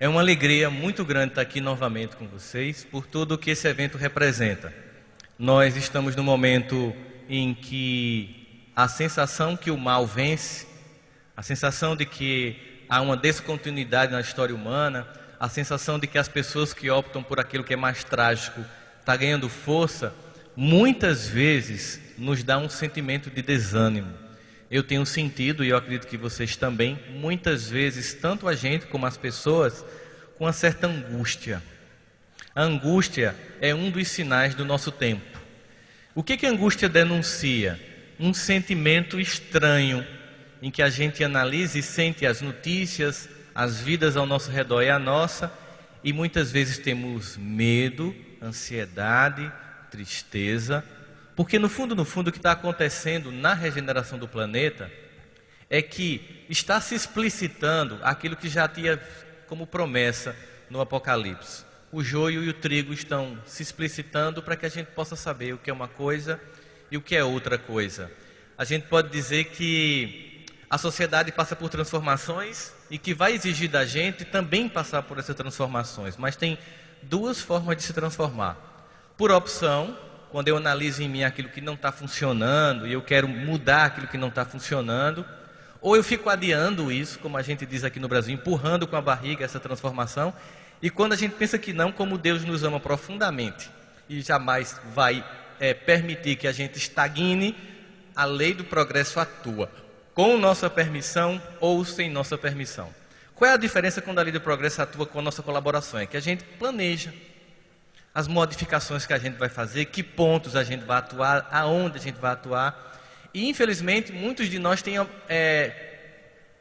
É uma alegria muito grande estar aqui novamente com vocês, por tudo que esse evento representa. Nós estamos no momento em que a sensação que o mal vence, a sensação de que há uma descontinuidade na história humana, a sensação de que as pessoas que optam por aquilo que é mais trágico estão ganhando força, muitas vezes nos dá um sentimento de desânimo. Eu tenho sentido, e eu acredito que vocês também, muitas vezes, tanto a gente como as pessoas, com uma certa angústia. A angústia é um dos sinais do nosso tempo. O que a angústia denuncia? Um sentimento estranho, em que a gente analisa e sente as notícias, as vidas ao nosso redor e a nossa, e muitas vezes temos medo, ansiedade, tristeza, porque no fundo, o que está acontecendo na regeneração do planeta é que está se explicitando aquilo que já tinha como promessa no Apocalipse. O joio e o trigo estão se explicitando para que a gente possa saber o que é uma coisa e o que é outra coisa. A gente pode dizer que a sociedade passa por transformações e que vai exigir da gente também passar por essas transformações, mas tem duas formas de se transformar. Por opção, quando eu analiso em mim aquilo que não está funcionando e eu quero mudar aquilo que não está funcionando, ou eu fico adiando isso, como a gente diz aqui no Brasil, empurrando com a barriga essa transformação, e quando a gente pensa que não, como Deus nos ama profundamente e jamais vai permitir que a gente estagne, a lei do progresso atua, com nossa permissão ou sem nossa permissão. Qual é a diferença quando a lei do progresso atua com a nossa colaboração? É que a gente planeja as modificações que a gente vai fazer, que pontos a gente vai atuar, aonde a gente vai atuar. E infelizmente muitos de nós têm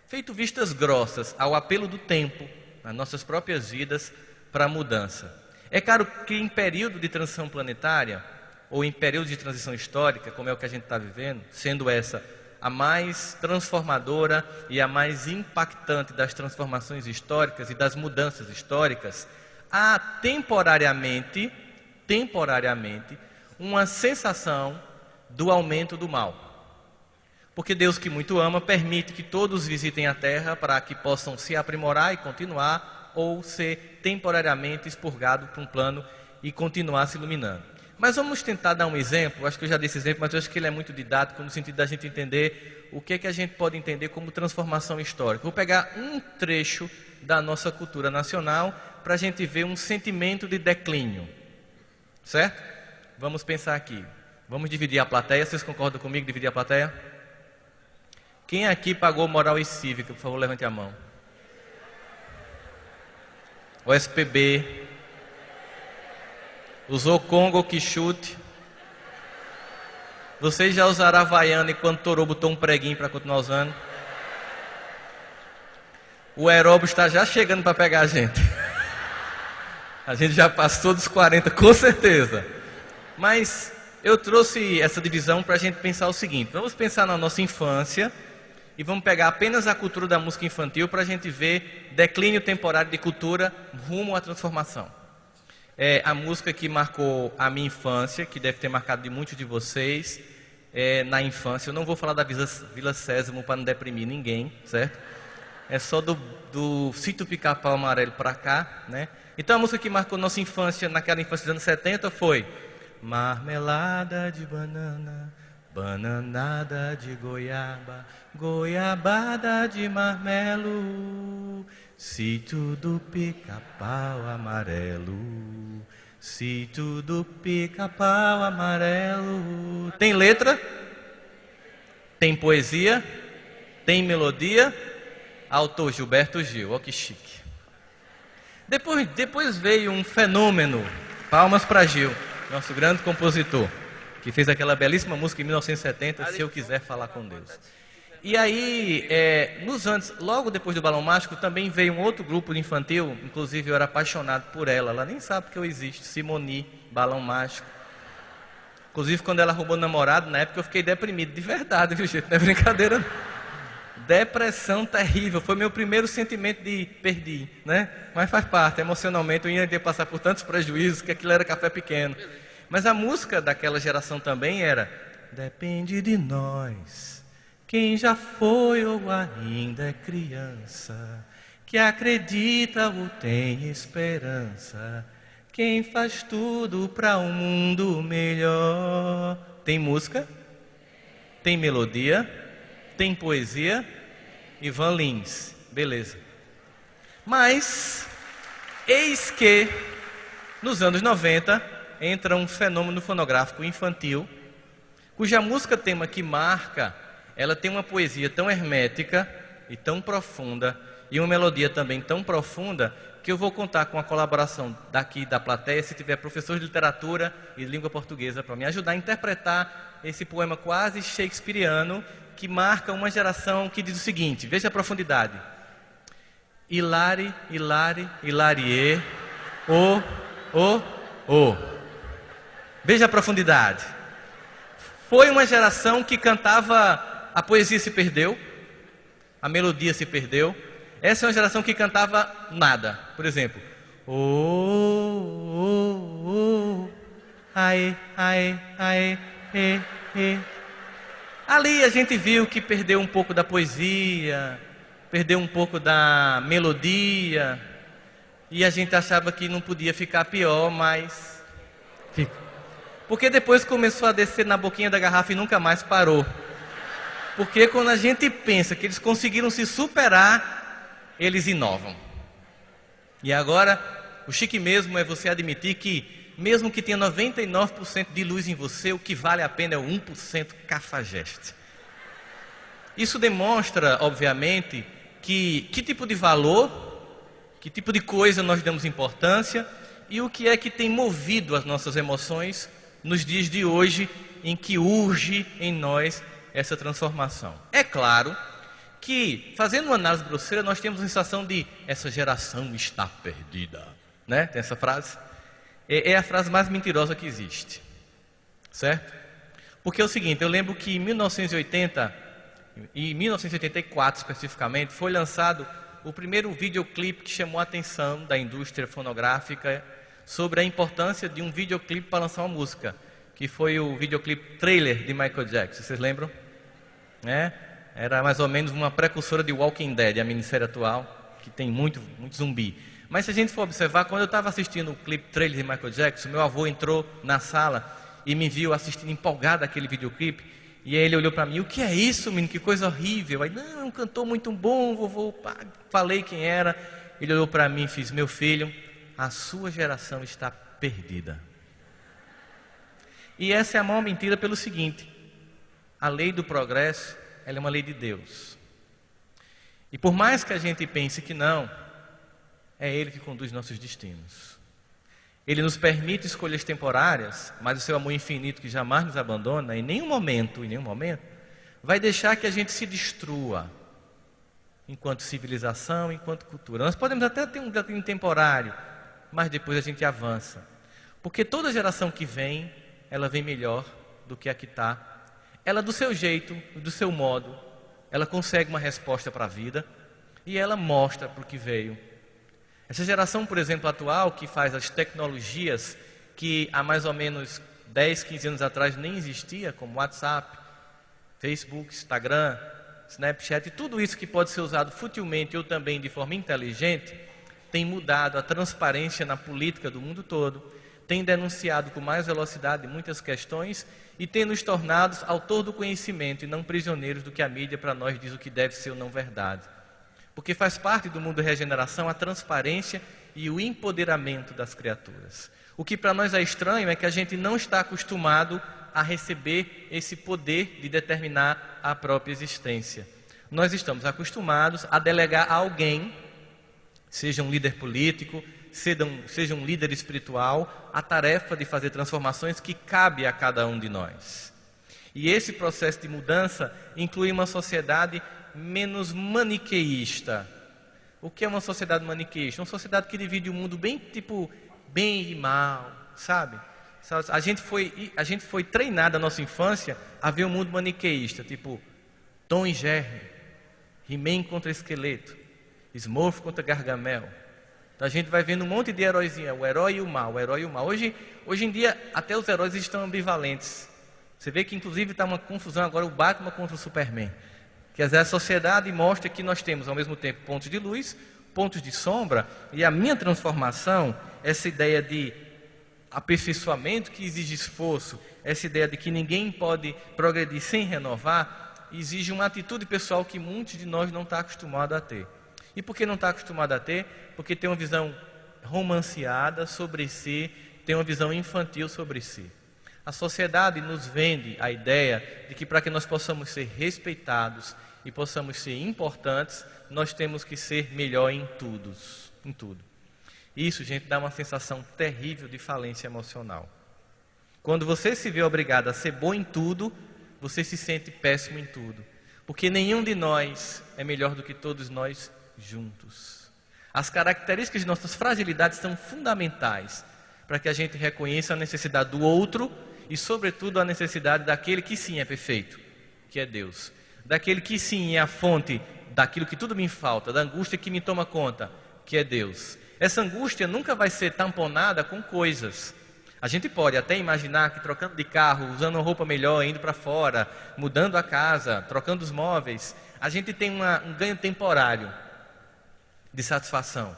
feito vistas grossas ao apelo do tempo, nas nossas próprias vidas, para a mudança. É claro que em período de transição planetária, ou em período de transição histórica, como é o que a gente está vivendo, sendo essa a mais transformadora e a mais impactante das transformações históricas e das mudanças históricas, há temporariamente, uma sensação do aumento do mal. Porque Deus, que muito ama, permite que todos visitem a Terra para que possam se aprimorar e continuar, ou ser temporariamente expurgado para um plano e continuar se iluminando. Mas vamos tentar dar um exemplo. Acho que eu já dei esse exemplo, mas eu acho que ele é muito didático no sentido da gente entender o que é que a gente pode entender como transformação histórica. Vou pegar um trecho da nossa cultura nacional para a gente ver um sentimento de declínio, certo? Vamos pensar aqui. Vamos dividir a plateia. Vocês concordam comigo, dividir a plateia? Quem aqui pagou moral e cívica? Por favor, levante a mão. O SPB. Usou Congo, Quixote. Vocês já usaram Havaiana e quando torou botou um preguinho para continuar usando? O aeróbio está já chegando para pegar a gente. A gente já passou dos 40, com certeza. Mas eu trouxe essa divisão para a gente pensar o seguinte. Vamos pensar na nossa infância e vamos pegar apenas a cultura da música infantil para a gente ver declínio temporário de cultura rumo à transformação. A música que marcou a minha infância, que deve ter marcado de muitos de vocês na infância. Eu não vou falar da Vila Sésamo para não deprimir ninguém, certo? É só do Sítio Pica-Pau Amarelo para cá, né? Então a música que marcou nossa infância, naquela infância dos anos 70 foi Marmelada de banana, bananada de goiaba, goiabada de marmelo, sítio do Pica-Pau Amarelo, sítio do Pica-Pau Amarelo. Tem letra? Tem poesia? Tem melodia? Autor Gilberto Gil, ó que chique. Depois veio um fenômeno, palmas para Gil, nosso grande compositor, que fez aquela belíssima música em 1970, Se Eu Quiser Falar com Deus. E aí, logo depois do Balão Mágico, também veio um outro grupo infantil, inclusive eu era apaixonado por ela nem sabe que eu existo, Simoni, Balão Mágico. Inclusive, quando ela arrumou namorado, na época eu fiquei deprimido, de verdade, viu gente, não é brincadeira não. Depressão terrível, foi meu primeiro sentimento de perdi, né? Mas faz parte, emocionalmente eu ia ter que passar por tantos prejuízos, que aquilo era café pequeno. Mas a música daquela geração também era Depende de nós, quem já foi ou ainda é criança, que acredita ou tem esperança, quem faz tudo para um mundo melhor. Tem música? Tem melodia? Tem poesia? Ivan Lins, beleza. Mas, eis que, nos anos 90, entra um fenômeno fonográfico infantil, cuja música tema que marca, ela tem uma poesia tão hermética e tão profunda, e uma melodia também tão profunda, que eu vou contar com a colaboração daqui da plateia, se tiver professor de literatura e língua portuguesa, para me ajudar a interpretar esse poema quase shakespeariano, que marca uma geração que diz o seguinte, veja a profundidade. Hilari, hilari, hilarie, o. Veja a profundidade. Foi uma geração que cantava, a poesia se perdeu, a melodia se perdeu. Essa é uma geração que cantava nada. Por exemplo, aê, aê, aê, e, e. Ali a gente viu que perdeu um pouco da poesia, perdeu um pouco da melodia, e a gente achava que não podia ficar pior, mas fica. Porque depois começou a descer na boquinha da garrafa e nunca mais parou. Porque quando a gente pensa que eles conseguiram se superar, eles inovam. E agora, o chique mesmo é você admitir que, mesmo que tenha 99% de luz em você, o que vale a pena é o 1% cafajeste. Isso demonstra, obviamente, que tipo de valor, que tipo de coisa nós damos importância e o que é que tem movido as nossas emoções nos dias de hoje, em que urge em nós essa transformação. É claro que, fazendo uma análise grosseira, nós temos a sensação de essa geração está perdida, né? Tem essa frase. É a frase mais mentirosa que existe, certo? Porque é o seguinte, eu lembro que em 1980 e 1984 especificamente, foi lançado o primeiro videoclipe que chamou a atenção da indústria fonográfica sobre a importância de um videoclipe para lançar uma música, que foi o videoclipe Thriller de Michael Jackson, vocês lembram? Era mais ou menos uma precursora de Walking Dead, a minissérie atual, que tem muito zumbi. Mas se a gente for observar, quando eu estava assistindo o clipe Thriller de Michael Jackson, meu avô entrou na sala e me viu assistindo empolgado aquele videoclipe, e aí ele olhou para mim, o que é isso, menino, que coisa horrível. Aí, não, é um cantor muito bom, vovô. Pá. Falei quem era, ele olhou para mim e fez, meu filho, a sua geração está perdida. E essa é a maior mentira pelo seguinte, a lei do progresso, ela é uma lei de Deus. E por mais que a gente pense que não, é Ele que conduz nossos destinos. Ele nos permite escolhas temporárias, mas o seu amor infinito que jamais nos abandona, em nenhum momento, vai deixar que a gente se destrua enquanto civilização, enquanto cultura. Nós podemos até ter um declínio temporário, mas depois a gente avança. Porque toda geração que vem, ela vem melhor do que a que está. Ela do seu jeito, do seu modo, ela consegue uma resposta para a vida e ela mostra para o que veio. Essa geração, por exemplo, atual, que faz as tecnologias que há mais ou menos 10, 15 anos atrás nem existia, como WhatsApp, Facebook, Instagram, Snapchat, e tudo isso que pode ser usado futilmente ou também de forma inteligente, tem mudado a transparência na política do mundo todo, tem denunciado com mais velocidade muitas questões e tem nos tornado autor do conhecimento e não prisioneiros do que a mídia para nós diz o que deve ser ou não verdade. Porque faz parte do mundo da regeneração a transparência e o empoderamento das criaturas. O que para nós é estranho é que a gente não está acostumado a receber esse poder de determinar a própria existência. Nós estamos acostumados a delegar a alguém, seja um líder político, seja um líder espiritual, a tarefa de fazer transformações que cabe a cada um de nós. E esse processo de mudança inclui uma sociedade menos maniqueísta. O que é uma sociedade maniqueísta? Uma sociedade que divide o mundo bem e mal, sabe? A gente foi treinado na nossa infância a ver o mundo maniqueísta, tipo Tom e Jerry, He-Man contra Esqueleto, Smurf contra Gargamel. Então a gente vai vendo um monte de heróizinho, o herói e o mal, o herói e o mal. Hoje em dia até os heróis estão ambivalentes. Você vê que inclusive está uma confusão agora o Batman contra o Superman. Que a sociedade mostra que nós temos ao mesmo tempo pontos de luz, pontos de sombra, e a minha transformação, essa ideia de aperfeiçoamento que exige esforço, essa ideia de que ninguém pode progredir sem renovar, exige uma atitude pessoal que muitos de nós não estão acostumados a ter. E por que não está acostumado a ter? Porque tem uma visão romanceada sobre si, tem uma visão infantil sobre si. A sociedade nos vende a ideia de que para que nós possamos ser respeitados e possamos ser importantes, nós temos que ser melhor em tudo. Isso, gente, dá uma sensação terrível de falência emocional. Quando você se vê obrigado a ser bom em tudo, você se sente péssimo em tudo. Porque nenhum de nós é melhor do que todos nós juntos. As características de nossas fragilidades são fundamentais para que a gente reconheça a necessidade do outro e, sobretudo, a necessidade daquele que sim é perfeito, que é Deus. Daquele que sim é a fonte daquilo que tudo me falta, da angústia que me toma conta, que é Deus. Essa angústia nunca vai ser tamponada com coisas. A gente pode até imaginar que trocando de carro, usando uma roupa melhor, indo para fora, mudando a casa, trocando os móveis, a gente tem um ganho temporário de satisfação.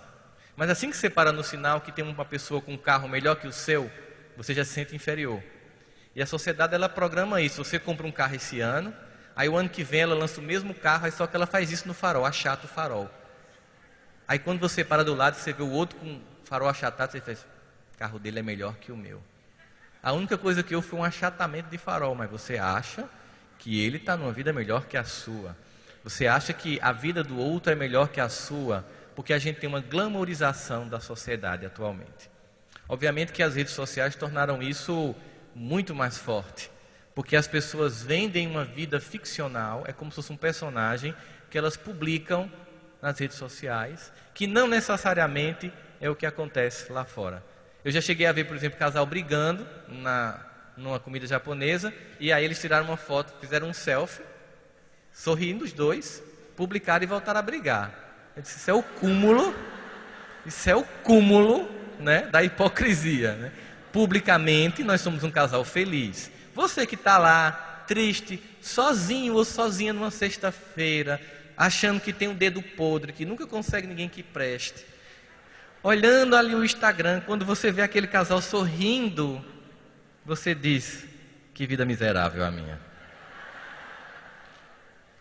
Mas assim que você para no sinal que tem uma pessoa com um carro melhor que o seu, você já se sente inferior. E a sociedade, ela programa isso. Você compra um carro esse ano, aí o ano que vem ela lança o mesmo carro, aí só que ela faz isso no farol, achata o farol. Aí quando você para do lado, você vê o outro com farol achatado, você faz, o carro dele é melhor que o meu. A única coisa que houve foi um achatamento de farol, mas você acha que ele está numa vida melhor que a sua. Você acha que a vida do outro é melhor que a sua, porque a gente tem uma glamorização da sociedade atualmente. Obviamente que as redes sociais tornaram isso muito mais forte, porque as pessoas vendem uma vida ficcional, é como se fosse um personagem que elas publicam nas redes sociais, que não necessariamente é o que acontece lá fora. Eu já cheguei a ver, por exemplo, casal brigando numa comida japonesa, e aí eles tiraram uma foto, fizeram um selfie, sorrindo os dois, publicaram e voltaram a brigar. Eu disse, isso é o cúmulo, né, da hipocrisia, né? Publicamente nós somos um casal feliz. Você que está lá, triste, sozinho ou sozinha numa sexta-feira, achando que tem um dedo podre, que nunca consegue ninguém que preste, olhando ali o Instagram, quando você vê aquele casal sorrindo, você diz, que vida miserável a minha.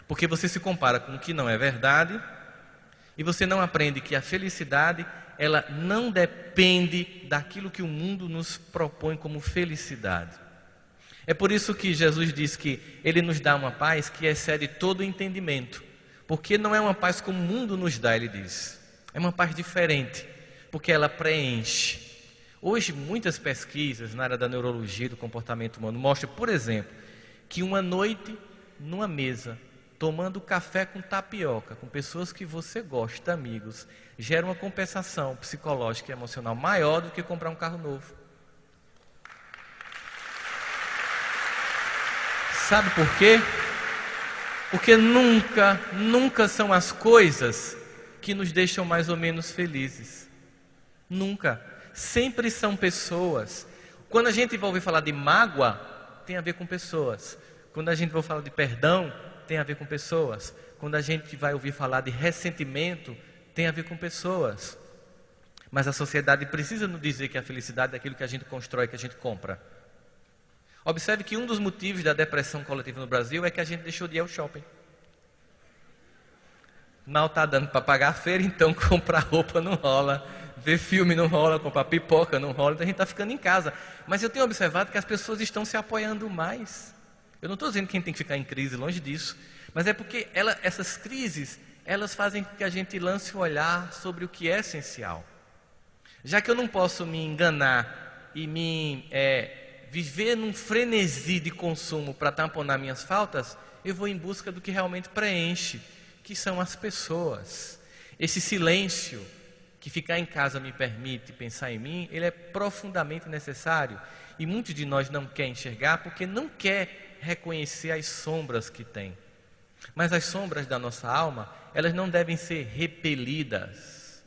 Porque você se compara com o que não é verdade, e você não aprende que a felicidade, ela não depende daquilo que o mundo nos propõe como felicidade. É por isso que Jesus diz que Ele nos dá uma paz que excede todo o entendimento. Porque não é uma paz como o mundo nos dá, Ele diz. É uma paz diferente, porque ela preenche. Hoje, muitas pesquisas na área da neurologia, do comportamento humano, mostram, por exemplo, que uma noite numa mesa, tomando café com tapioca, com pessoas que você gosta, amigos, gera uma compensação psicológica e emocional maior do que comprar um carro novo. Sabe por quê? Porque nunca são as coisas que nos deixam mais ou menos felizes. Nunca. Sempre são pessoas. Quando a gente vai ouvir falar de mágoa, tem a ver com pessoas. Quando a gente vai falar de perdão, tem a ver com pessoas. Quando a gente vai ouvir falar de ressentimento, tem a ver com pessoas. Mas a sociedade precisa nos dizer que a felicidade é aquilo que a gente constrói, que a gente compra. Observe que um dos motivos da depressão coletiva no Brasil é que a gente deixou de ir ao shopping. Mal está dando para pagar a feira, então comprar roupa não rola, ver filme não rola, comprar pipoca não rola, então a gente está ficando em casa. Mas eu tenho observado que as pessoas estão se apoiando mais. Eu não estou dizendo que a gente tem que ficar em crise, longe disso, mas é porque essas crises, elas fazem com que a gente lance o olhar sobre o que é essencial. Já que eu não posso me enganar e viver num frenesi de consumo para tamponar minhas faltas, eu vou em busca do que realmente preenche, que são as pessoas. Esse silêncio que ficar em casa me permite pensar em mim, ele é profundamente necessário. E muitos de nós não quer enxergar porque não quer reconhecer as sombras que tem. Mas as sombras da nossa alma, elas não devem ser repelidas.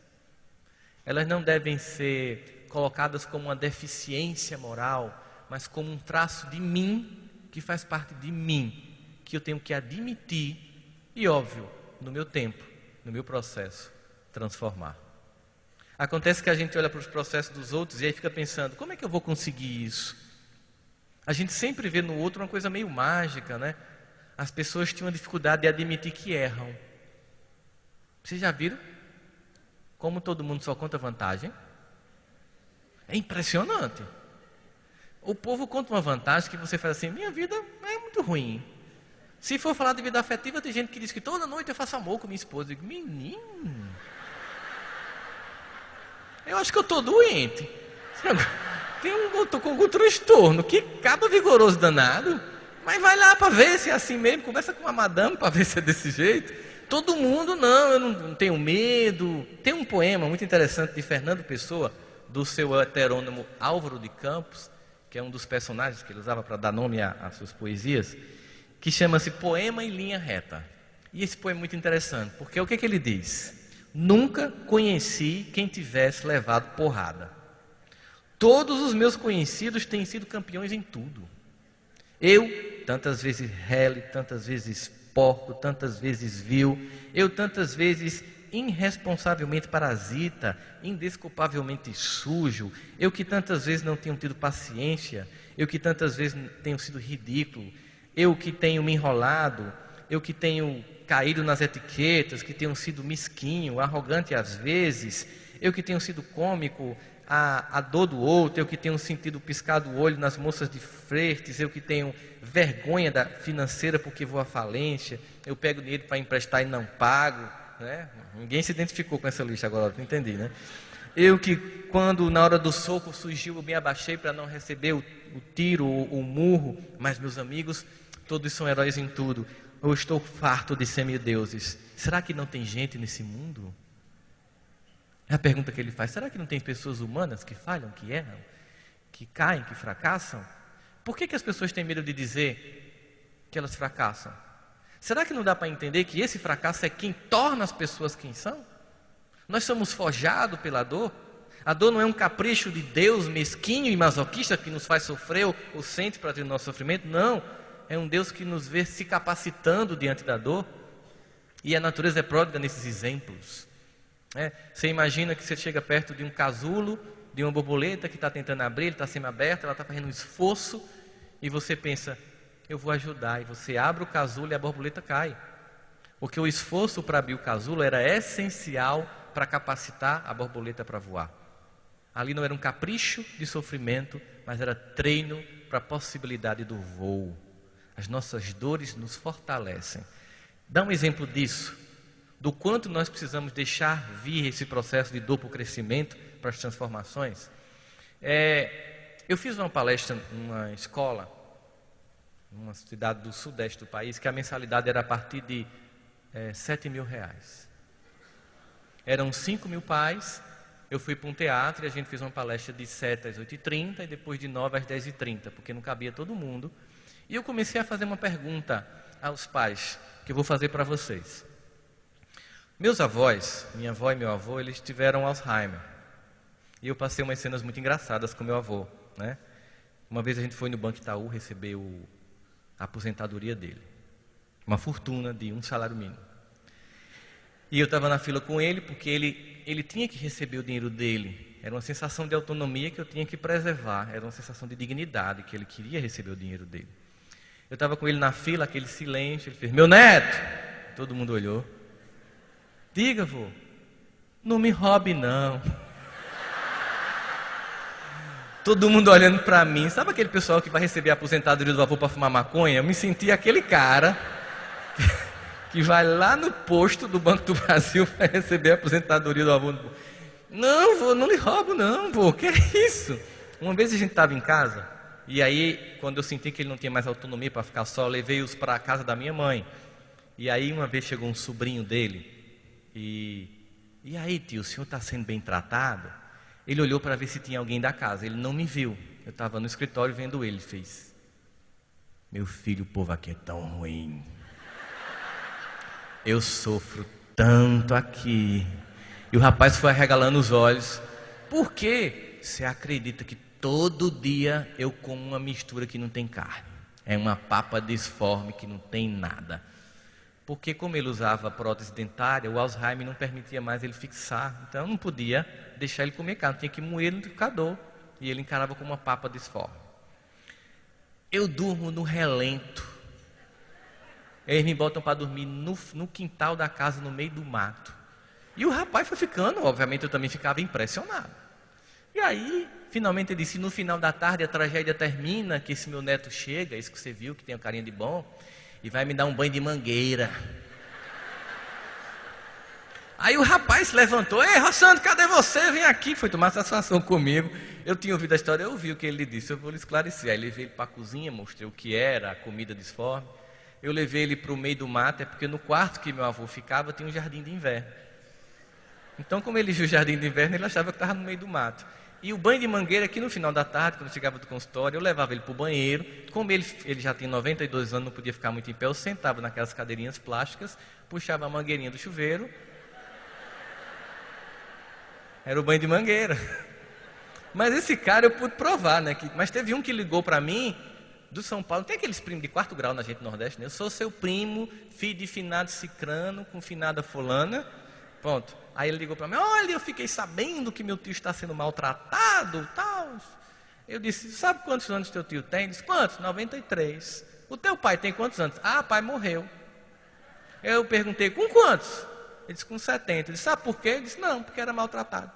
Elas não devem ser colocadas como uma deficiência moral, mas como um traço de mim, que faz parte de mim, que eu tenho que admitir e, óbvio, no meu tempo, no meu processo, transformar. Acontece que a gente olha para os processos dos outros e aí fica pensando, como é que eu vou conseguir isso? A gente sempre vê no outro uma coisa meio mágica, né? As pessoas tinham dificuldade de admitir que erram. Vocês já viram como todo mundo só conta vantagem? É impressionante. O povo conta uma vantagem que você faz assim, minha vida é muito ruim. Se for falar de vida afetiva, tem gente que diz que toda noite eu faço amor com minha esposa. Eu digo, menino, eu acho que eu estou doente. Eu estou com algum transtorno, que cabo vigoroso danado. Mas vai lá para ver se é assim mesmo, conversa com a madame para ver se é desse jeito. Todo mundo, não, eu não tenho medo. Tem um poema muito interessante de Fernando Pessoa, do seu heterônimo Álvaro de Campos, que é um dos personagens que ele usava para dar nome às suas poesias, que chama-se Poema em Linha Reta. E esse poema é muito interessante, porque o que ele diz? Nunca conheci quem tivesse levado porrada. Todos os meus conhecidos têm sido campeões em tudo. Eu, tantas vezes rele, tantas vezes porco, tantas vezes vil, eu tantas vezes irresponsavelmente parasita, indesculpavelmente sujo, eu que tantas vezes não tenho tido paciência, eu que tantas vezes tenho sido ridículo, eu que tenho me enrolado, eu que tenho caído nas etiquetas, que tenho sido mesquinho, arrogante às vezes, eu que tenho sido cômico, a dor do outro, eu que tenho sentido piscar do olho nas moças de flertes, eu que tenho vergonha financeira porque vou à falência, eu pego dinheiro para emprestar e não pago, né? Ninguém se identificou com essa lista agora, não entendi, né? Eu que quando na hora do soco surgiu, eu me abaixei para não receber o tiro, o murro, mas meus amigos, todos são heróis em tudo. Eu estou farto de semideuses. Será que não tem gente nesse mundo? É a pergunta que ele faz. Será que não tem pessoas humanas que falham, que erram, que caem, que fracassam? Por que as pessoas têm medo de dizer que elas fracassam? Será que não dá para entender que esse fracasso é quem torna as pessoas quem são? Nós somos forjados pela dor. A dor não é um capricho de Deus mesquinho e masoquista que nos faz sofrer ou sente para ter o nosso sofrimento. Não, é um Deus que nos vê se capacitando diante da dor. E a natureza é pródiga nesses exemplos. Você imagina que você chega perto de um casulo, de uma borboleta que está tentando abrir, ele está semi-aberto, ela está fazendo um esforço, e você pensa, eu vou ajudar, e você abre o casulo e a borboleta cai. Porque o esforço para abrir o casulo era essencial para capacitar a borboleta para voar. Ali não era um capricho de sofrimento, mas era treino para a possibilidade do voo. As nossas dores nos fortalecem. Dá um exemplo disso, do quanto nós precisamos deixar vir esse processo de dor para o crescimento, para as transformações. Eu fiz uma palestra numa escola, numa cidade do sudeste do país, que a mensalidade era a partir de R$7.000. Eram 5.000 pais, eu fui para um teatro e a gente fez uma palestra de 7 às 8h30 e depois de 9 às 10h30, porque não cabia todo mundo. E eu comecei a fazer uma pergunta aos pais, que eu vou fazer para vocês. Meus avós, minha avó e meu avô, eles tiveram Alzheimer. E eu passei umas cenas muito engraçadas com meu avô, né? Uma vez a gente foi no Banco Itaú receber a aposentadoria dele. Uma fortuna de um salário mínimo. E eu estava na fila com ele, porque ele tinha que receber o dinheiro dele. Era uma sensação de autonomia que eu tinha que preservar. Era uma sensação de dignidade, que ele queria receber o dinheiro dele. Eu estava com ele na fila, aquele silêncio. Ele fez, meu neto! Todo mundo olhou. Diga, vô, não me roube não. Todo mundo olhando para mim. Sabe aquele pessoal que vai receber a aposentadoria do avô para fumar maconha? Eu me senti aquele cara que vai lá no posto do Banco do Brasil para receber a aposentadoria do avô. Não, vô, não lhe roubo não, vô, que é isso? Uma vez a gente estava em casa, e aí quando eu senti que ele não tinha mais autonomia para ficar só, eu levei-os para a casa da minha mãe. E aí uma vez chegou um sobrinho dele, e aí tio, o senhor está sendo bem tratado? Ele olhou para ver se tinha alguém da casa, ele não me viu. Eu estava no escritório vendo ele, fez, meu filho, o povo aqui é tão ruim. Eu sofro tanto aqui. E o rapaz foi arregalando os olhos. Por quê? Você acredita que todo dia eu como uma mistura que não tem carne? É uma papa disforme que não tem nada. porque como ele usava prótese dentária, o Alzheimer não permitia mais ele fixar, então eu não podia deixar ele comer carne, tinha que moer no liquidificador, e ele encarava como uma papa disforme. Eu durmo no relento. Eles me botam para dormir no quintal da casa, no meio do mato. E o rapaz foi ficando, obviamente eu também ficava impressionado. E aí, finalmente ele disse, no final da tarde a tragédia termina, que esse meu neto chega, esse que você viu, que tem a carinha de bom, e vai me dar um banho de mangueira. Aí o rapaz se levantou, ei, Rossandro, cadê você? Vem aqui, foi tomar satisfação comigo. Eu tinha ouvido a história, eu ouvi o que ele disse, eu vou lhe esclarecer. Aí levei ele para a cozinha, mostrei o que era a comida disforme. Eu levei ele para o meio do mato, é porque no quarto que meu avô ficava tinha um jardim de inverno. Então, como ele viu o jardim de inverno, ele achava que estava no meio do mato. E o banho de mangueira, aqui no final da tarde, quando eu chegava do consultório, eu levava ele para o banheiro. Como ele já tem 92 anos, não podia ficar muito em pé, eu sentava naquelas cadeirinhas plásticas, puxava a mangueirinha do chuveiro. Era o banho de mangueira. Mas esse cara eu pude provar, né? Mas teve um que ligou para mim, do São Paulo, tem aqueles primos de 4º grau na gente Nordeste, né? Eu sou seu primo, filho de finado cicrano, com finada fulana. Pronto. Aí ele ligou para mim, olha, eu fiquei sabendo que meu tio está sendo maltratado, tal. Eu disse, sabe quantos anos teu tio tem? Ele disse, quantos? 93. O teu pai tem quantos anos? Ah, pai morreu. Eu perguntei, com quantos? Ele disse, com 70. Ele disse, sabe por quê? Ele disse, não, porque era maltratado.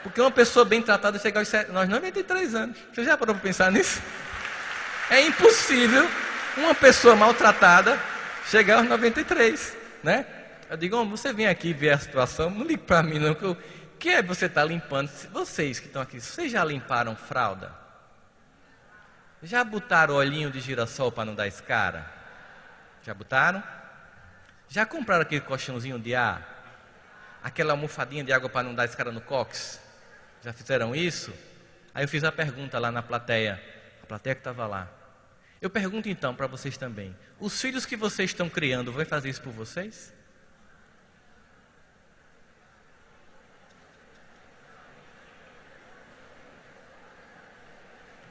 Porque uma pessoa bem tratada chega aos 93 anos. Você já parou para pensar nisso? É impossível uma pessoa maltratada chegar aos 93, né? Eu digo, você vem aqui ver a situação, não ligue para mim não, que é você está limpando. Vocês que estão aqui, vocês já limparam fralda? Já botaram olhinho de girassol para não dar escara? Já botaram? Já compraram aquele colchãozinho de ar? Aquela almofadinha de água para não dar escara no cóccix? Já fizeram isso? Aí eu fiz a pergunta lá na plateia, a plateia que estava lá. Eu pergunto então para vocês também, os filhos que vocês estão criando, vão fazer isso por vocês?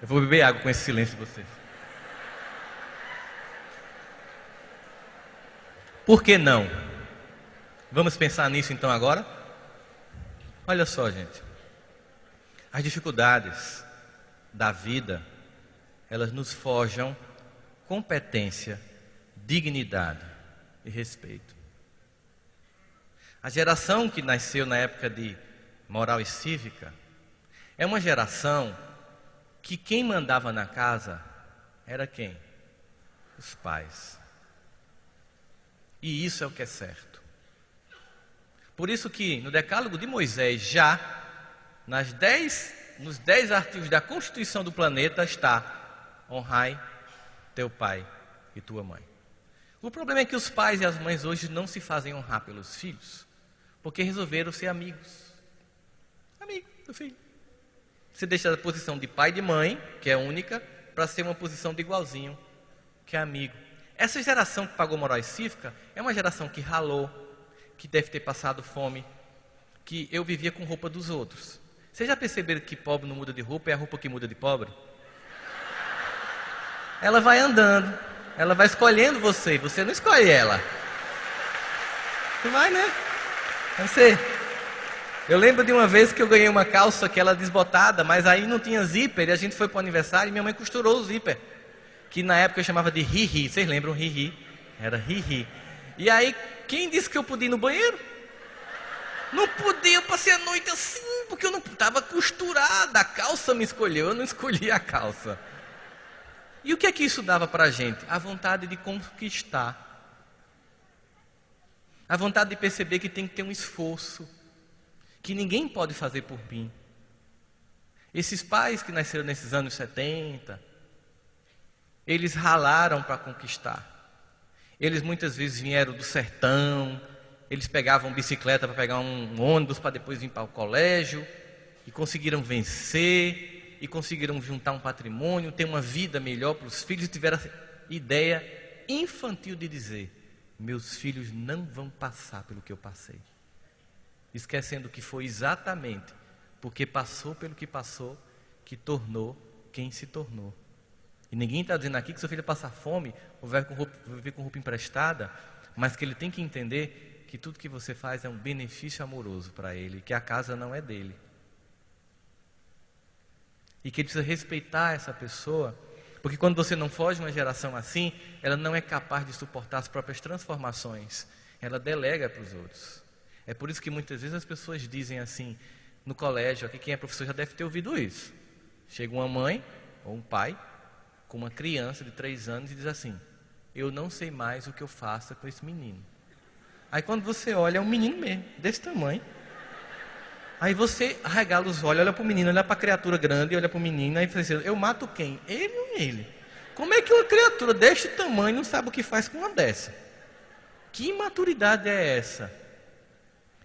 Eu vou beber água com esse silêncio de vocês. Por que não? Vamos pensar nisso então agora? Olha só, gente. As dificuldades da vida, elas nos forjam competência, dignidade e respeito. A geração que nasceu na época de moral e cívica é uma geração que quem mandava na casa era quem? Os pais. E isso é o que é certo. Por isso que no Decálogo de Moisés, já nos 10 artigos da Constituição do planeta está: honrai teu pai e tua mãe. O problema é que os pais e as mães hoje não se fazem honrar pelos filhos, porque resolveram ser amigos. Amigo do filho. Você deixa a posição de pai e de mãe, que é única, para ser uma posição de igualzinho, que é amigo. Essa geração que pagou moral e cívica é uma geração que ralou, que deve ter passado fome, que eu vivia com roupa dos outros. Vocês já perceberam que pobre não muda de roupa, é a roupa que muda de pobre? Ela vai andando, ela vai escolhendo você não escolhe ela. Você vai, né? Você... Eu lembro de uma vez que eu ganhei uma calça que ela desbotada, mas aí não tinha zíper, e a gente foi para o aniversário e minha mãe costurou o zíper, que na época eu chamava de ri-ri. Vocês lembram ri-ri? Era ri-ri. E aí, quem disse que eu podia ir no banheiro? Não podia, eu passei a noite assim, porque eu não estava costurada, a calça me escolheu, eu não escolhi a calça. E o que é que isso dava para a gente? A vontade de conquistar. A vontade de perceber que tem que ter um esforço, que ninguém pode fazer por mim. Esses pais que nasceram nesses anos 70, eles ralaram para conquistar. Eles muitas vezes vieram do sertão, eles pegavam bicicleta para pegar um ônibus para depois vir para o colégio, e conseguiram vencer, e conseguiram juntar um patrimônio, ter uma vida melhor para os filhos, e tiveram a ideia infantil de dizer: meus filhos não vão passar pelo que eu passei. Esquecendo que foi exatamente porque passou pelo que passou que tornou quem se tornou. E ninguém está dizendo aqui que seu filho passa fome ou vai viver com roupa emprestada, mas que ele tem que entender que tudo que você faz é um benefício amoroso para ele, que a casa não é dele. E que ele precisa respeitar essa pessoa, porque quando você não foge de uma geração assim, ela não é capaz de suportar as próprias transformações, ela delega para os outros. É por isso que muitas vezes as pessoas dizem assim, no colégio, aqui quem é professor já deve ter ouvido isso. Chega uma mãe ou um pai com uma criança de 3 anos e diz assim: eu não sei mais o que eu faço com esse menino. Aí quando você olha, é um menino mesmo, desse tamanho. Aí você arregala os olhos, olha para o menino, olha para a criatura grande, olha para o menino, aí você diz: eu mato quem? Ele ou ele? Como é que uma criatura deste tamanho não sabe o que faz com uma dessa? Que imaturidade é essa?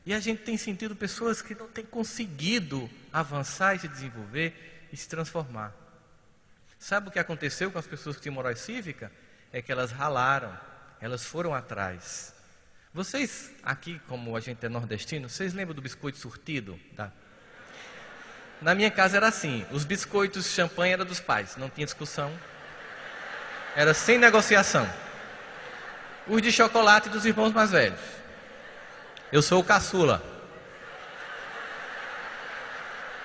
E a gente tem sentido pessoas que não têm conseguido avançar e se desenvolver e se transformar. Sabe o que aconteceu com as pessoas que tinham moral cívica? É que elas ralaram, elas foram atrás. Vocês, aqui, como a gente é nordestino, vocês lembram do biscoito surtido? Na minha casa era assim, os biscoitos de champanhe eram dos pais, não tinha discussão, era sem negociação. Os de chocolate dos irmãos mais velhos. Eu sou o caçula.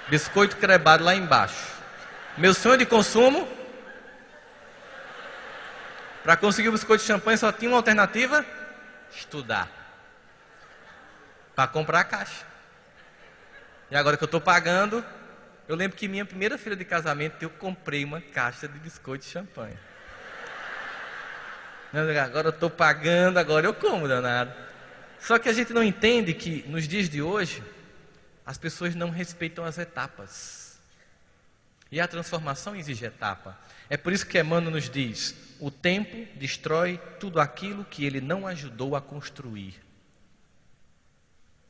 Biscoito crebado lá embaixo. Meu sonho de consumo, para conseguir o biscoito de champanhe só tinha uma alternativa: estudar. Para comprar a caixa. E agora que eu estou pagando, eu lembro que minha primeira filha de casamento eu comprei uma caixa de biscoito de champanhe. Agora eu estou pagando, agora eu como, danado. Só que a gente não entende que nos dias de hoje as pessoas não respeitam as etapas. E a transformação exige etapa. É por isso que Emmanuel nos diz: o tempo destrói tudo aquilo que ele não ajudou a construir.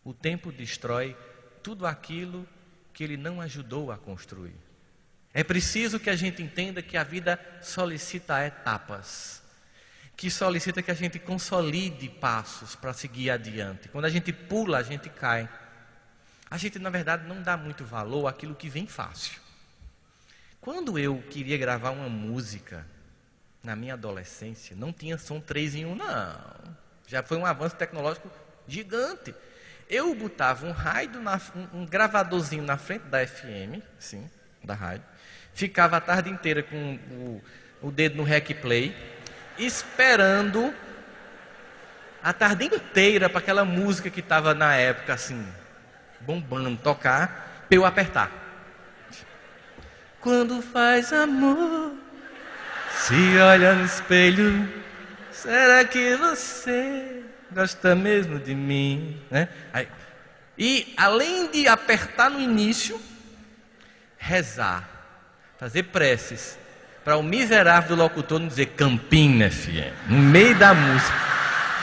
O tempo destrói tudo aquilo que ele não ajudou a construir. É preciso que a gente entenda que a vida solicita etapas, que solicita que a gente consolide passos para seguir adiante. Quando a gente pula, a gente cai. A gente, na verdade, não dá muito valor àquilo que vem fácil. Quando eu queria gravar uma música, na minha adolescência, não tinha som 3 em 1, não. Já foi um avanço tecnológico gigante. Eu botava um gravadorzinho na frente da FM, sim, da rádio, ficava a tarde inteira com o dedo no rec play, esperando a tarde inteira para aquela música que estava na época assim, bombando, tocar, para eu apertar. Quando faz amor, se olha no espelho, será que você gosta mesmo de mim? Né? E além de apertar no início, rezar, fazer preces, para o miserável do locutor não dizer Campina FM, no meio da música.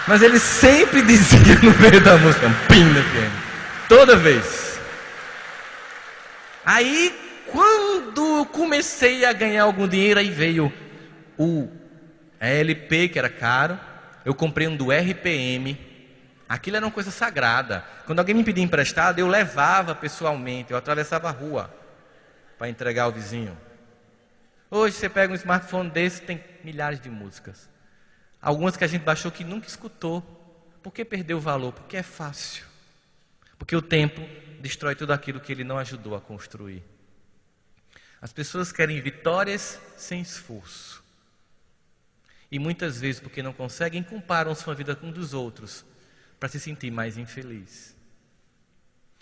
Mas ele sempre dizia no meio da música, Campina FM, toda vez. Aí, quando eu comecei a ganhar algum dinheiro, aí veio o LP, que era caro. Eu comprei um do RPM. Aquilo era uma coisa sagrada. Quando alguém me pedia emprestado, eu levava pessoalmente, eu atravessava a rua para entregar ao vizinho. Hoje você pega um smartphone desse, tem milhares de músicas. Algumas que a gente baixou que nunca escutou. Por que perdeu o valor? Porque é fácil. Porque o tempo destrói tudo aquilo que ele não ajudou a construir. As pessoas querem vitórias sem esforço. E muitas vezes, porque não conseguem, comparam sua vida com dos outros para se sentir mais infeliz.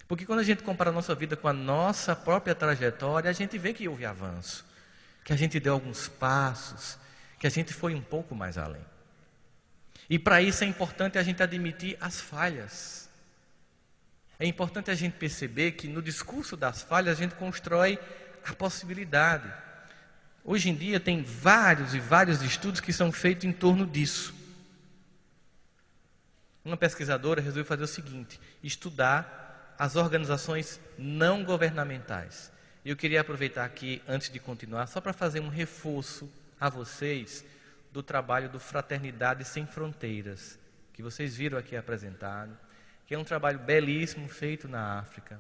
Porque quando a gente compara a nossa vida com a nossa própria trajetória, a gente vê que houve avanço, que a gente deu alguns passos, que a gente foi um pouco mais além. E para isso é importante a gente admitir as falhas. É importante a gente perceber que no discurso das falhas a gente constrói a possibilidade. Hoje em dia tem vários e vários estudos que são feitos em torno disso. Uma pesquisadora resolveu fazer o seguinte: estudar as organizações não governamentais. E eu queria aproveitar aqui, antes de continuar, só para fazer um reforço a vocês do trabalho do Fraternidade Sem Fronteiras, que vocês viram aqui apresentado, que é um trabalho belíssimo feito na África.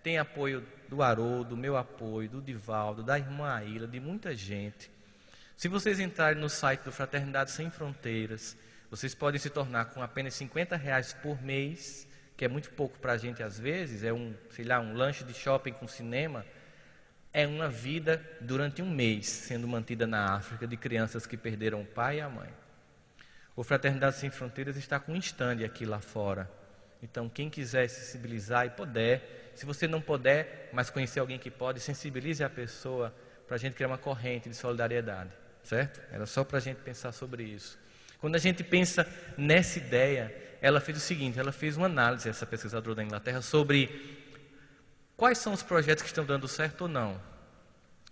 Tem apoio do Haroldo, do meu apoio, do Divaldo, da irmã Aila, de muita gente. Se vocês entrarem no site do Fraternidade Sem Fronteiras, vocês podem se tornar com apenas R$ 50 por mês, que é muito pouco para a gente às vezes, é um lanche de shopping com cinema, é uma vida durante um mês sendo mantida na África de crianças que perderam o pai e a mãe. O Fraternidade Sem Fronteiras está com um stand aqui lá fora. Então, quem quiser sensibilizar e puder, se você não puder, mas conhecer alguém que pode, sensibilize a pessoa para a gente criar uma corrente de solidariedade, certo? Era só para a gente pensar sobre isso. Quando a gente pensa nessa ideia, ela fez o seguinte, ela fez uma análise, essa pesquisadora da Inglaterra, sobre quais são os projetos que estão dando certo ou não.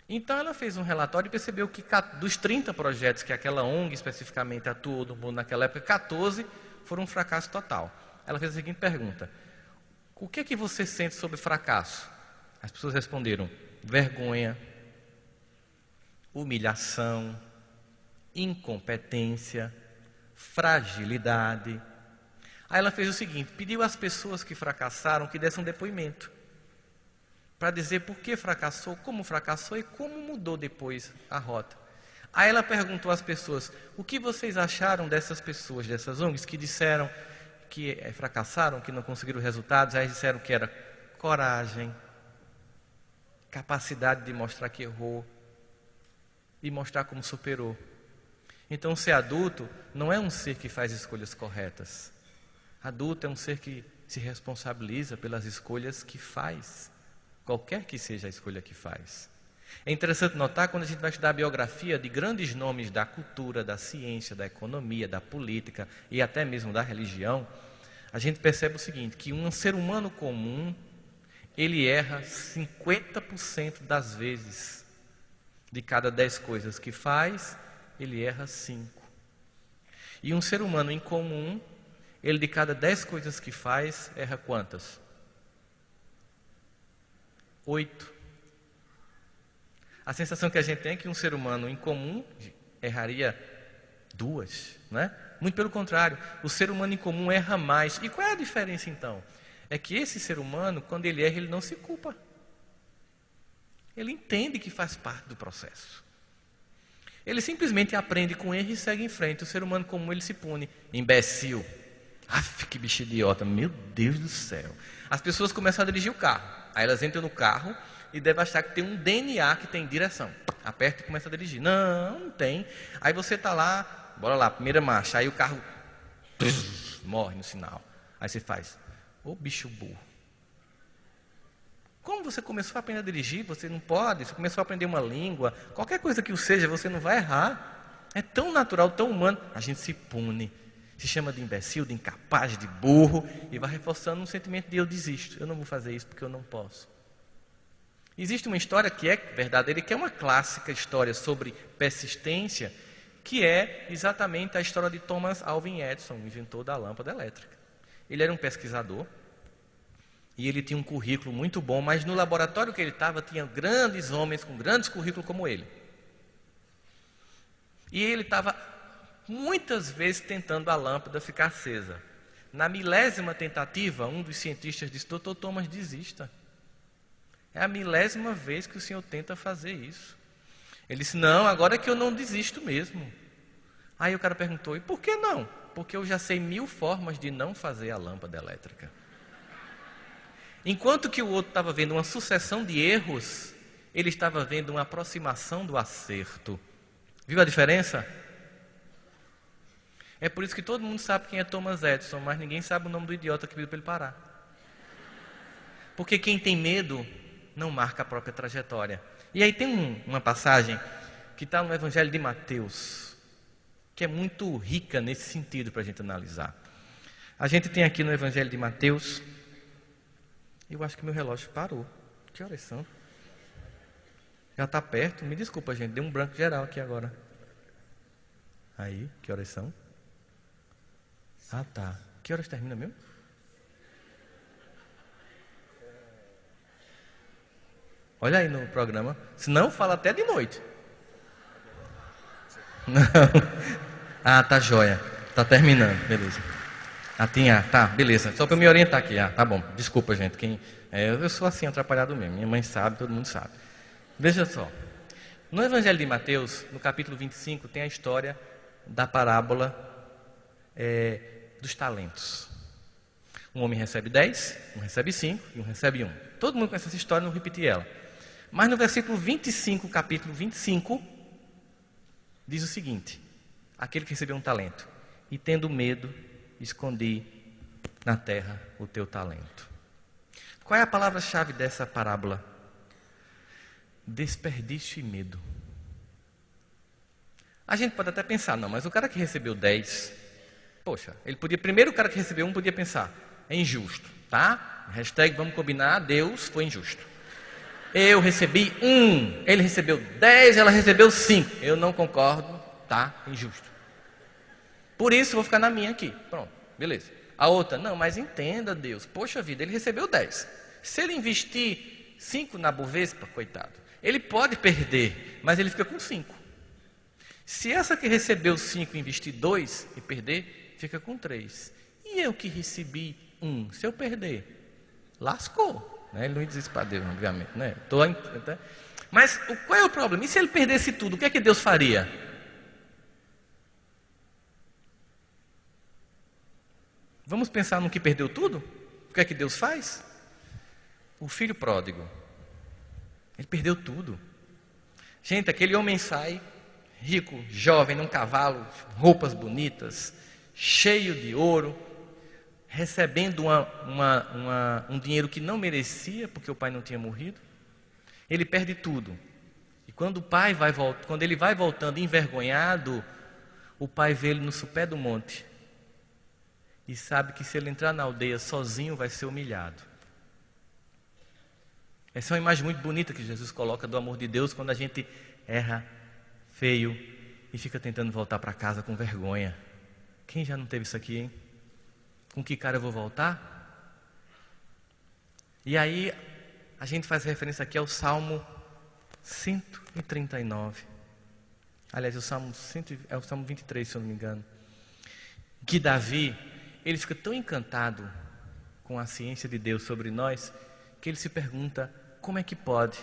Então ela fez um relatório e percebeu que dos 30 projetos que aquela ONG especificamente atuou no mundo naquela época, 14 foram um fracasso total. Ela fez a seguinte pergunta: o que é que você sente sobre fracasso? As pessoas responderam: vergonha, humilhação, incompetência, fragilidade. Aí ela fez o seguinte, pediu às pessoas que fracassaram que dessem um depoimento para dizer por que fracassou, como fracassou e como mudou depois a rota. Aí ela perguntou às pessoas: o que vocês acharam dessas pessoas, dessas ONGs que disseram que fracassaram, que não conseguiram resultados? Aí disseram que era coragem, capacidade de mostrar que errou e mostrar como superou. Então, ser adulto não é um ser que faz escolhas corretas. Adulto é um ser que se responsabiliza pelas escolhas que faz, qualquer que seja a escolha que faz. É interessante notar, quando a gente vai estudar a biografia de grandes nomes da cultura, da ciência, da economia, da política e até mesmo da religião, a gente percebe o seguinte, que um ser humano comum, ele erra 50% das vezes. De cada 10 coisas que faz, ele erra 5. E um ser humano incomum, ele de cada 10 coisas que faz, erra quantas? 8. A sensação que a gente tem é que um ser humano incomum erraria 2, né? Muito pelo contrário, o ser humano incomum erra mais. E qual é a diferença então? É que esse ser humano, quando ele erra, ele não se culpa. Ele entende que faz parte do processo. Ele simplesmente aprende com erro e segue em frente. O ser humano comum, ele se pune. Imbecil. Aff, que bicho idiota. Meu Deus do céu. As pessoas começam a dirigir o carro. Aí elas entram no carro e devem achar que tem um DNA que tem direção. Aperta e começa a dirigir. Não, não tem. Aí você está lá, bora lá, primeira marcha. Aí o carro morre no sinal. Aí você faz: ô bicho burro. Como você começou a aprender a dirigir, você não pode, você começou a aprender uma língua, qualquer coisa que o seja, você não vai errar. É tão natural, tão humano, a gente se pune, se chama de imbecil, de incapaz, de burro, e vai reforçando um sentimento de eu desisto, eu não vou fazer isso porque eu não posso. Existe uma história que é verdadeira, que é uma clássica história sobre persistência, que é exatamente a história de Thomas Alva Edison, inventor da lâmpada elétrica. Ele era um pesquisador, e ele tinha um currículo muito bom, mas no laboratório que ele estava, tinha grandes homens com grandes currículos como ele. E ele estava muitas vezes tentando a lâmpada ficar acesa. Na 10ª tentativa, um dos cientistas disse: Dr. Thomas, desista. É a 10ª vez que o senhor tenta fazer isso. Ele disse: não, agora é que eu não desisto mesmo. Aí o cara perguntou: e por que não? Porque eu já sei 1000 formas de não fazer a lâmpada elétrica. Enquanto que o outro estava vendo uma sucessão de erros, ele estava vendo uma aproximação do acerto. Viu a diferença? É por isso que todo mundo sabe quem é Thomas Edison, mas ninguém sabe o nome do idiota que pediu para ele parar. Porque quem tem medo não marca a própria trajetória. E aí tem uma passagem que está no Evangelho de Mateus, que é muito rica nesse sentido para a gente analisar. A gente tem aqui no Evangelho de Mateus... Eu acho que meu relógio parou. Que horas são? Já está perto. Me desculpa, gente. Deu um branco geral aqui agora. Aí, que horas são? Ah, tá. Que horas termina mesmo? Olha aí no programa. Senão fala até de noite. Não. Ah, tá joia. Tá terminando. Beleza. Tá, beleza. Só para me orientar aqui. Tá bom. Desculpa, gente. Eu sou assim, atrapalhado mesmo. Minha mãe sabe, todo mundo sabe. Veja só. No Evangelho de Mateus, no capítulo 25, tem a história da parábola dos talentos. Um homem recebe 10, um recebe 5 e um recebe 1. Todo mundo conhece essa história, não vou repetir ela. Mas no versículo 25, capítulo 25, diz o seguinte: aquele que recebeu um talento, e tendo medo, escondi na terra o teu talento. Qual é a palavra-chave dessa parábola? Desperdício e medo. A gente pode até pensar, não, mas o cara que recebeu 10, poxa, ele podia, primeiro o cara que recebeu 1 podia pensar, é injusto, tá? Hashtag vamos combinar, Deus foi injusto. Eu recebi 1, ele recebeu 10, ela recebeu 5. Eu não concordo, tá? Injusto. Por isso vou ficar na minha aqui. Pronto, beleza. A outra, não, mas entenda, Deus, poxa vida, ele recebeu 10. Se ele investir 5 na Bovespa, coitado, ele pode perder, mas ele fica com 5. Se essa que recebeu 5 investir 2 e perder, fica com 3. E eu que recebi 1, se eu perder, lascou. Né? Ele não diz isso para Deus, obviamente. Né? Mas qual é o problema? E se ele perdesse tudo, o que é que Deus faria? Vamos pensar no que perdeu tudo? O que é que Deus faz? O filho pródigo. Ele perdeu tudo. Gente, aquele homem sai, rico, jovem, num cavalo, roupas bonitas, cheio de ouro, recebendo um dinheiro que não merecia, porque o pai não tinha morrido. Ele perde tudo. E quando o pai quando ele vai voltando envergonhado, o pai vê ele no sopé do monte e sabe que se ele entrar na aldeia sozinho vai ser humilhado. Essa é uma imagem muito bonita que Jesus coloca do amor de Deus quando a gente erra feio e fica tentando voltar para casa com vergonha. Quem já não teve isso aqui, hein? Com que cara eu vou voltar? E aí a gente faz referência aqui ao Salmo 139. Aliás, é o Salmo 23, se eu não me engano. Que Davi, ele fica tão encantado com a ciência de Deus sobre nós, que ele se pergunta, como é que pode?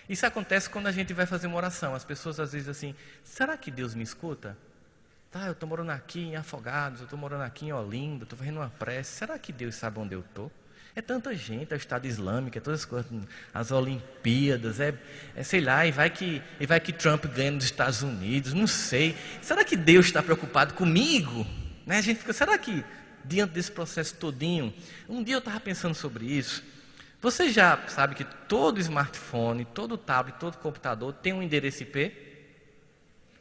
Isso acontece quando a gente vai fazer uma oração. As pessoas às vezes assim, será que Deus me escuta? Tá, eu estou morando aqui em Afogados, eu estou morando aqui em Olinda, estou fazendo uma prece, será que Deus sabe onde eu estou? É tanta gente, é o Estado Islâmico, é todas as coisas, as Olimpíadas, sei lá, e vai que Trump ganha nos Estados Unidos, não sei. Será que Deus está preocupado comigo? Né? A gente fica, será que diante desse processo todinho, um dia eu estava pensando sobre isso. Você já sabe que todo smartphone, todo tablet, todo computador tem um endereço IP?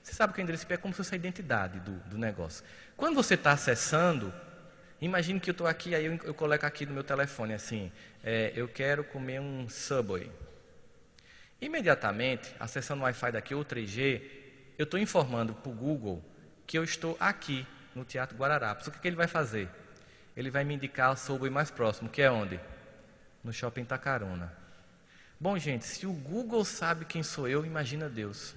Você sabe que o endereço IP é como se fosse a identidade do negócio. Quando você está acessando, imagine que eu estou aqui, aí eu coloco aqui no meu telefone assim, eu quero comer um Subway. Imediatamente, acessando o Wi-Fi daqui ou 3G, eu estou informando para o Google que eu estou aqui no Teatro Guararapes. O que ele vai fazer? Ele vai me indicar o Subway mais próximo, que é onde? No Shopping Itacaruna. Bom, gente, se o Google sabe quem sou eu, imagina Deus.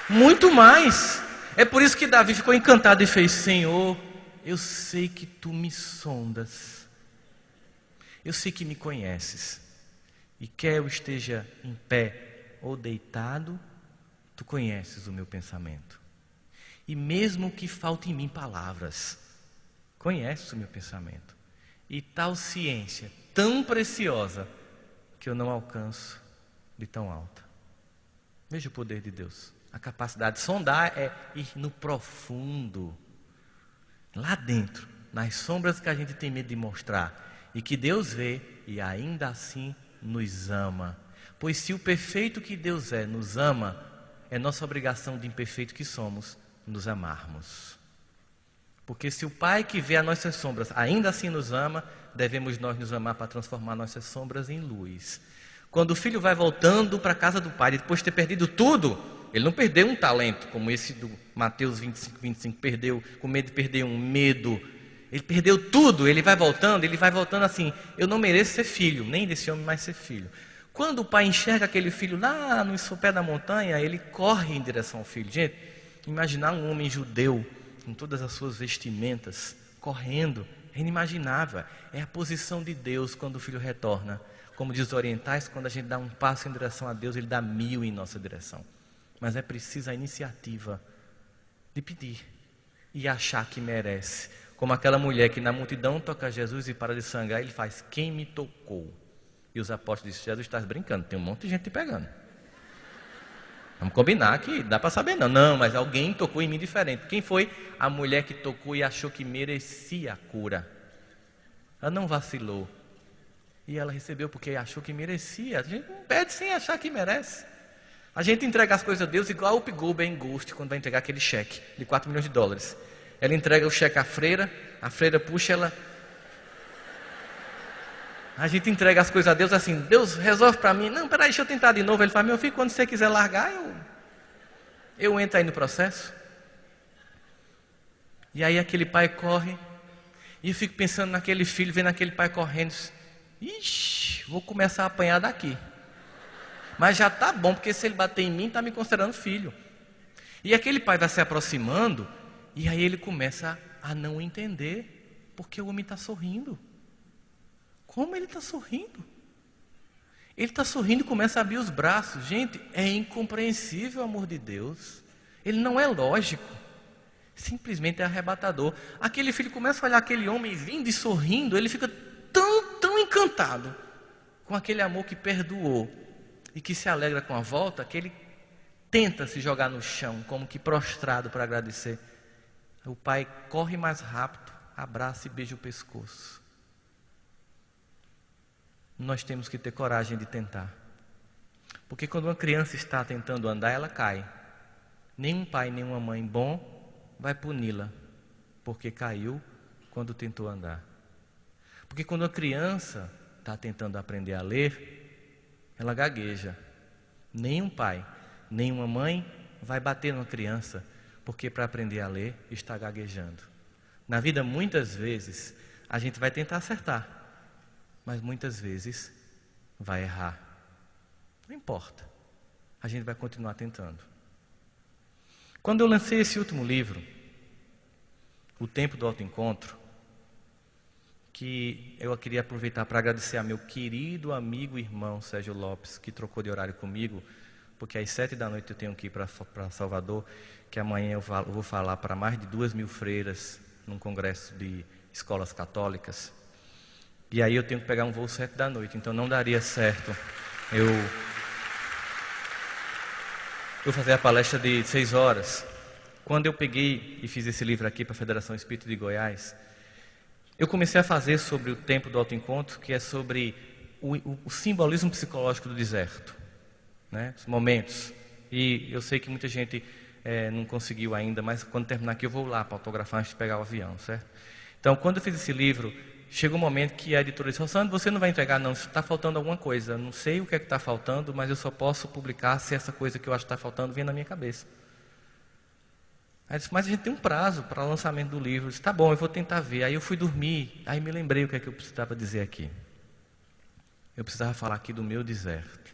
Muito mais. É por isso que Davi ficou encantado e fez, Senhor, eu sei que tu me sondas. Eu sei que me conheces. E quer eu esteja em pé ou deitado, tu conheces o meu pensamento. E mesmo que falte em mim palavras, conheces o meu pensamento. E tal ciência tão preciosa que eu não alcanço de tão alta. Veja o poder de Deus. A capacidade de sondar é ir no profundo, lá dentro, nas sombras que a gente tem medo de mostrar, e que Deus vê e ainda assim nos ama. Pois se o perfeito que Deus nos ama, é nossa obrigação de imperfeito que somos, nos amarmos. Porque se o Pai que vê as nossas sombras ainda assim nos ama, devemos nós nos amar para transformar nossas sombras em luz. Quando o filho vai voltando para a casa do pai, depois de ter perdido tudo, ele não perdeu um talento, como esse do Mateus 25, perdeu, com medo de perder um medo. Ele perdeu tudo, ele vai voltando assim, eu não mereço ser filho, nem desse homem mais ser filho. Quando o pai enxerga aquele filho lá no sopé da montanha, ele corre em direção ao filho. Gente, imaginar um homem judeu, com todas as suas vestimentas, correndo é inimaginável. É a posição de Deus quando o filho retorna. Como diz os orientais, quando a gente dá um passo em direção a Deus, Ele dá 1000 em nossa direção. Mas é preciso a iniciativa de pedir e achar que merece. Como aquela mulher que na multidão toca Jesus e para de sangrar, ele faz: quem me tocou? E os apóstolos disseram: Jesus, estás brincando, tem um monte de gente te pegando. Vamos combinar que dá para saber não. Não, mas alguém tocou em mim diferente. Quem foi? A mulher que tocou e achou que merecia a cura. Ela não vacilou. E ela recebeu porque achou que merecia. A gente não pede sem achar que merece. A gente entrega as coisas a Deus igual o Pigou em Ghost, quando vai entregar aquele cheque de 4 milhões de dólares. Ela entrega o cheque à freira, a freira puxa ela. A gente entrega as coisas a Deus assim: Deus, resolve para mim. Não, peraí, deixa eu tentar de novo. Ele fala: meu filho, quando você quiser largar, eu entro aí no processo. E aí aquele pai corre, e eu fico pensando naquele filho, vendo aquele pai correndo. Ixi, vou começar a apanhar daqui. Mas já está bom, porque se ele bater em mim, está me considerando filho. E aquele pai vai se aproximando, e aí ele começa a não entender, porque o homem está sorrindo. Como ele está sorrindo? Ele está sorrindo e começa a abrir os braços. Gente, é incompreensível o amor de Deus. Ele não é lógico. Simplesmente é arrebatador. Aquele filho começa a olhar aquele homem vindo e sorrindo, ele fica tão encantado com aquele amor que perdoou e que se alegra com a volta, que ele tenta se jogar no chão, como que prostrado para agradecer. O pai corre mais rápido, abraça e beija o pescoço. Nós temos que ter coragem de tentar. Porque quando uma criança está tentando andar, ela cai. Nenhum pai, nenhuma mãe bom vai puni-la, porque caiu quando tentou andar. Porque quando uma criança está tentando aprender a ler, ela gagueja. Nenhum pai, nenhuma mãe vai bater numa criança, porque para aprender a ler está gaguejando. Na vida, muitas vezes, a gente vai tentar acertar, mas muitas vezes vai errar. Não importa, a gente vai continuar tentando. Quando eu lancei esse último livro, O Tempo do Autoencontro, que eu queria aproveitar para agradecer a meu querido amigo e irmão Sérgio Lopes, que trocou de horário comigo, porque às 7 da noite eu tenho que ir para Salvador, que amanhã eu vou falar para mais de 2.000 freiras num congresso de escolas católicas. E aí eu tenho que pegar um voo 7 da noite, então não daria certo eu fazer a palestra de 6 horas. Quando eu peguei e fiz esse livro aqui para a Federação Espírita de Goiás, eu comecei a fazer sobre o tempo do autoencontro, que é sobre o simbolismo psicológico do deserto, né? Os momentos. E eu sei que muita gente não conseguiu ainda, mas quando terminar aqui eu vou lá para autografar antes de pegar o avião, certo? Então, quando eu fiz esse livro, chegou um momento que a editora disse: Sandro, você não vai entregar não, está faltando alguma coisa. Não sei o que é que está faltando, mas eu só posso publicar se essa coisa que eu acho que está faltando vem na minha cabeça. Aí eu disse: mas a gente tem um prazo para o lançamento do livro. Eu disse: tá bom, eu vou tentar ver. Aí eu fui dormir, aí me lembrei o que é que eu precisava dizer aqui. Eu precisava falar aqui do meu deserto.